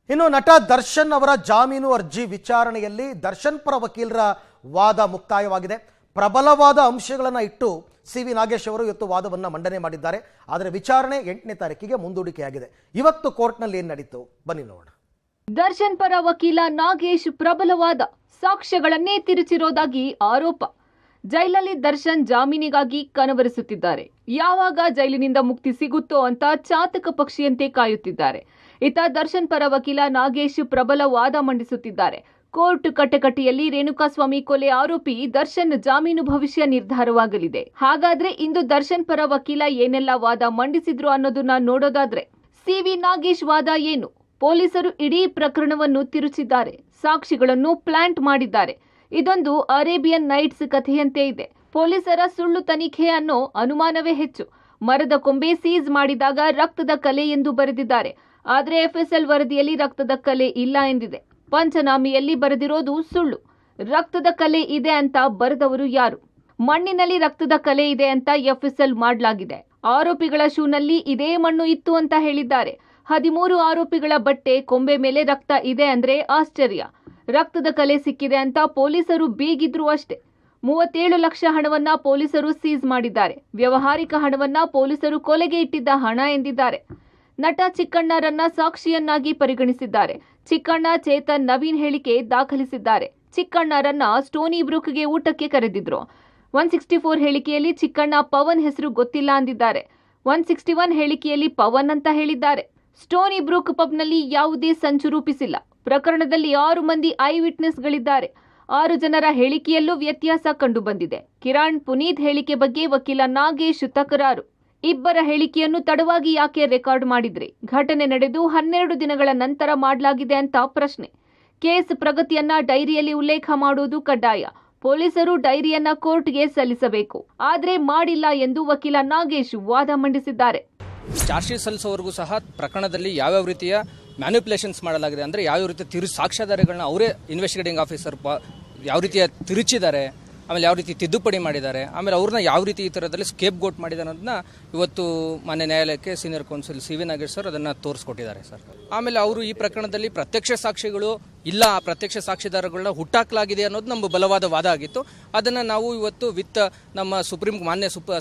ಇನ್ನು ನಟ ದರ್ಶನ್ ಅವರ ಜಾಮೀನು ಅರ್ಜಿ ವಿಚಾರಣೆಯಲ್ಲಿ ದರ್ಶನ್ ಪರ ವಕೀಲರ ವಾದ ಮುಕ್ತಾಯವಾಗಿದೆ. ಪ್ರಬಲವಾದ ಅಂಶಗಳನ್ನು ಇಟ್ಟು ಸಿ.ವಿ. ನಾಗೇಶ್ ಅವರು ಇವತ್ತು ವಾದವನ್ನು ಮಂಡನೆ ಮಾಡಿದ್ದಾರೆ. ಆದರೆ ವಿಚಾರಣೆ 8ನೇ ತಾರೀಕಿಗೆ ಮುಂದೂಡಿಕೆಯಾಗಿದೆ. ಇವತ್ತು ಕೋರ್ಟ್ನಲ್ಲಿ ಏನು ನಡೀತು ಬನ್ನಿ ನೋಡೋಣ. ದರ್ಶನ್ ಪರ ವಕೀಲ ನಾಗೇಶ್ ಪ್ರಬಲವಾದ ಸಾಕ್ಷ್ಯಗಳನ್ನೇ ತಿರುಚಿರೋದಾಗಿ ಆರೋಪ. ಜೈಲಲ್ಲಿ ದರ್ಶನ್ ಜಾಮೀನಿಗಾಗಿ ಕನವರಿಸುತ್ತಿದ್ದಾರೆ. ಯಾವಾಗ ಜೈಲಿನಿಂದ ಮುಕ್ತಿ ಸಿಗುತ್ತೋ ಅಂತ ಚಾತಕ ಪಕ್ಷಿಯಂತೆ ಕಾಯುತ್ತಿದ್ದಾರೆ. ಇತ್ತ ದರ್ಶನ್ ಪರ ವಕೀಲ ನಾಗೇಶ್ ಪ್ರಬಲ ವಾದ ಮಂಡಿಸುತ್ತಿದ್ದಾರೆ. ಕೋರ್ಟ್ ಕಟಕಟಿಯಲ್ಲಿ ರೇಣುಕಾಸ್ವಾಮಿ ಕೊಲೆ ಆರೋಪಿ ದರ್ಶನ್ ಜಾಮೀನು ಭವಿಷ್ಯ ನಿರ್ಧಾರವಾಗಲಿದೆ. ಹಾಗಾದ್ರೆ ಇಂದು ದರ್ಶನ್ ಪರ ವಕೀಲ ಏನೆಲ್ಲ ವಾದ ಮಂಡಿಸಿದ್ರು ಅನ್ನೋದನ್ನ ನೋಡೋದಾದ್ರೆ, ಸಿ.ವಿ. ನಾಗೇಶ್ ವಾದ ಏನು? ಪೊಲೀಸರು ಇಡೀ ಪ್ರಕರಣವನ್ನು ತಿರುಚಿದ್ದಾರೆ. ಸಾಕ್ಷಿಗಳನ್ನು ಪ್ಲಾಂಟ್ ಮಾಡಿದ್ದಾರೆ. ಇದೊಂದು ಅರೇಬಿಯನ್ ನೈಟ್ಸ್ ಕಥೆಯಂತೆ ಇದೆ. ಪೊಲೀಸರ ಸುಳ್ಳು ತನಿಖೆ ಅನ್ನೋ ಅನುಮಾನವೇ ಹೆಚ್ಚು. ಮರದ ಕೊಂಬೆ ಸೀಸ್ ಮಾಡಿದಾಗ ರಕ್ತದ ಕಲೆ ಎಂದು ಬರೆದಿದ್ದಾರೆ. ಆದರೆ ಎಫ್ಎಸ್ಎಲ್ ವರದಿಯಲ್ಲಿ ರಕ್ತದ ಕಲೆ ಇಲ್ಲ ಎಂದಿದೆ. ಪಂಚನಾಮಿಯಲ್ಲಿ ಬರೆದಿರೋದು ಸುಳ್ಳು. ರಕ್ತದ ಕಲೆ ಇದೆ ಅಂತ ಬರೆದವರು ಯಾರು? ಮಣ್ಣಿನಲ್ಲಿ ರಕ್ತದ ಕಲೆ ಇದೆ ಅಂತ ಎಫ್ಎಸ್ಎಲ್ ಮಾಡಲಾಗಿದೆ. ಆರೋಪಿಗಳ ಶೂನಲ್ಲಿ ಇದೇ ಮಣ್ಣು ಇತ್ತು ಅಂತ ಹೇಳಿದ್ದಾರೆ. 13 ಆರೋಪಿಗಳ ಬಟ್ಟೆ ಕೊಂಬೆ ಮೇಲೆ ರಕ್ತ ಇದೆ ಅಂದ್ರೆ ಆಶ್ಚರ್ಯ. ರಕ್ತದ ಕಲೆ ಸಿಕ್ಕಿದೆ ಅಂತ ಪೊಲೀಸರು ಬೀಗಿದ್ರು ಅಷ್ಟೇ. 37 ಲಕ್ಷ ಹಣವನ್ನ ಪೊಲೀಸರು ಸೀಸ್ ಮಾಡಿದ್ದಾರೆ. ವ್ಯವಹಾರಿಕ ಹಣವನ್ನ ಪೊಲೀಸರು ಕೊಲೆಗೆ ಇಟ್ಟಿದ್ದ ಹಣ ಎಂದಿದ್ದಾರೆ. ನಟ ಚಿಕ್ಕಣ್ಣರನ್ನ ಸಾಕ್ಷಿಯನ್ನಾಗಿ ಪರಿಗಣಿಸಿದ್ದಾರೆ. ಚಿಕ್ಕಣ್ಣ ಚೇತನ್ ನವೀನ್ ಹೇಳಿಕೆ ದಾಖಲಿಸಿದ್ದಾರೆ. ಚಿಕ್ಕಣ್ಣರನ್ನ ಸ್ಟೋನಿ ಬ್ರೂಕ್ಗೆ ಊಟಕ್ಕೆ ಕರೆದಿದ್ರು. 164 ಹೇಳಿಕೆಯಲ್ಲಿ ಚಿಕ್ಕಣ್ಣ ಪವನ್ ಹೆಸರು ಗೊತ್ತಿಲ್ಲ ಅಂದಿದ್ದಾರೆ. 161 ಹೇಳಿಕೆಯಲ್ಲಿ ಪವನ್ ಅಂತ ಹೇಳಿದ್ದಾರೆ. ಸ್ಟೋನಿ ಬ್ರೂಕ್ ಪಬ್ನಲ್ಲಿ ಯಾವುದೇ ಸಂಚು ರೂಪಿಸಿಲ್ಲ. ಪ್ರಕರಣದಲ್ಲಿ 6 ಮಂದಿ ಐ ವಿಟ್ನೆಸ್ಗಳಿದ್ದಾರೆ. 6 ಜನರ ಹೇಳಿಕೆಯಲ್ಲೂ ವ್ಯತ್ಯಾಸ ಕಂಡುಬಂದಿದೆ. ಕಿರಣ್ ಪುನೀತ್ ಹೇಳಿಕೆ ಬಗ್ಗೆ ವಕೀಲ ನಾಗೇಶ್ ತಕರಾರು. ಇಬ್ಬರ ಹೇಳಿಕೆಯನ್ನು ತಡವಾಗಿ ಯಾಕೆ ರೆಕಾರ್ಡ್ ಮಾಡಿದ್ರಿ? ಘಟನೆ ನಡೆದು 12 ದಿನಗಳ ನಂತರ ಮಾಡಲಾಗಿದೆ ಅಂತ ಪ್ರಶ್ನೆ. ಕೇಸ್ ಪ್ರಗತಿಯನ್ನ ಡೈರಿಯಲ್ಲಿ ಉಲ್ಲೇಖ ಮಾಡುವುದು ಕಡ್ಡಾಯ. ಪೊಲೀಸರು ಡೈರಿಯನ್ನ ಕೋರ್ಟ್ಗೆ ಸಲ್ಲಿಸಬೇಕು. ಆದರೆ ಮಾಡಿಲ್ಲ ಎಂದು ವಕೀಲ ನಾಗೇಶ್ ವಾದ ಮಂಡಿಸಿದ್ದಾರೆ. ಚಾರ್ಜ್ ಶೀಟ್ ಸಲ್ಲಿಸೋವರೆಗೂ ಸಹ ಪ್ರಕರಣದಲ್ಲಿ ಯಾವ್ಯಾವ ರೀತಿಯ ಮ್ಯಾನಿಪುಲೇಷನ್ಸ್ ಮಾಡಲಾಗಿದೆ ಅಂದರೆ ಯಾವ ರೀತಿಯ ಸಾಕ್ಷ್ಯಾಧಾರಗಳನ್ನ ಅವರೇ ಇನ್ವೆಸ್ಟಿಗೇಟಿಂಗ್ ಆಫೀಸರ್ ಯಾವ ರೀತಿಯ ತಿರುಚಿದ್ದಾರೆ, ಆಮೇಲೆ ಯಾವ ರೀತಿ ತಿದ್ದುಪಡಿ ಮಾಡಿದ್ದಾರೆ, ಆಮೇಲೆ ಅವ್ರನ್ನ ಯಾವ ರೀತಿ ಈ ಥರದಲ್ಲಿ ಸ್ಕೇಪ್ ಗೋಟ್ ಮಾಡಿದ್ದಾರೆ ಅನ್ನೋದನ್ನ ಇವತ್ತು ಮಾನ್ಯ ನ್ಯಾಯಾಲಯಕ್ಕೆ senior council CV. Nagesh sir ಅದನ್ನು ತೋರಿಸ್ಕೊಟ್ಟಿದ್ದಾರೆ ಸರ್. ಆಮೇಲೆ ಅವರು ಈ ಪ್ರಕರಣದಲ್ಲಿ ಪ್ರತ್ಯಕ್ಷ ಸಾಕ್ಷಿಗಳು ಇಲ್ಲ, ಆ ಪ್ರತ್ಯಕ್ಷ ಸಾಕ್ಷಿದಾರಗಳನ್ನ ಹುಟ್ಟಾಕಲಾಗಿದೆ ಅನ್ನೋದು ನಮ್ಮ ಬಲವಾದ ವಾದ ಆಗಿತ್ತು. ಅದನ್ನು ನಾವು ಇವತ್ತು ನಮ್ಮ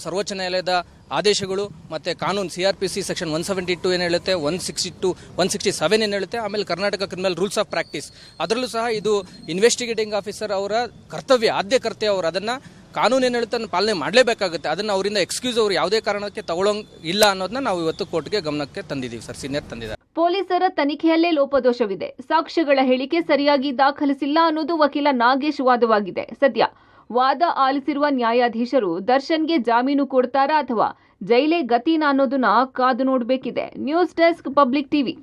ಸರ್ವೋಚ್ಚ ನ್ಯಾಯಾಲಯದ ಆದೇಶಗಳು ಮತ್ತು ಕಾನೂನು CRPC ಸೆಕ್ಷನ್ 172 ಏನು ಹೇಳುತ್ತೆ, 162, 167 ಏನು ಹೇಳುತ್ತೆ, ಆಮೇಲೆ Karnataka criminal rules of practice ಅದರಲ್ಲೂ ಸಹ ಇದು ಇನ್ವೆಸ್ಟಿಗೇಟಿಂಗ್ ಆಫೀಸರ್ ಅವರ ಕರ್ತವ್ಯ, ಆದ್ಯ ಕರ್ತವ್ಯ. ಅವರು ಅದನ್ನು ಕಾನೂನು ಏನು ಹೇಳುತ್ತೆ ಅದನ್ನು ಪಾಲನೆ ಮಾಡಲೇಬೇಕಾಗುತ್ತೆ. ಅದನ್ನು ಅವರಿಂದ ಎಕ್ಸ್ಕ್ಯೂಸ್ ಅವರು ಯಾವುದೇ ಕಾರಣಕ್ಕೆ ತಗೊಳ್ಳೋಂಗ್ ಇಲ್ಲ ಅನ್ನೋದನ್ನ ನಾವು ಇವತ್ತು ಕೋರ್ಟ್ಗೆ ಗಮನಕ್ಕೆ ತಂದಿದ್ದೀವಿ ಸರ್. ಸೀನಿಯರ್ ತಂದಿದ್ದಾರೆ. ಪೊಲೀಸರ ತನಿಖೆಯಲ್ಲೇ ಲೋಪದೋಷವಿದೆ. ಸಾಕ್ಷ್ಯಗಳ ಹೇಳಿಕೆ ಸರಿಯಾಗಿ ದಾಖಲಿಸಿಲ್ಲ ಅನ್ನೋದು ವಕೀಲ ನಾಗೇಶ್ ವಾದವಾಗಿದೆ. ಸದ್ಯ ವಾದ ಆಲಿಸಿರುವ ನ್ಯಾಯಾಧೀಶರು ದರ್ಶನ್ಗೆ ಜಾಮೀನು ಕೊಡ್ತಾರಾ ಅಥವಾ ಜೈಲೇ ಗತಿನಾ ಅನ್ನೋದನ್ನ ಕಾದು ನೋಡಬೇಕಿದೆ. News desk, public TV.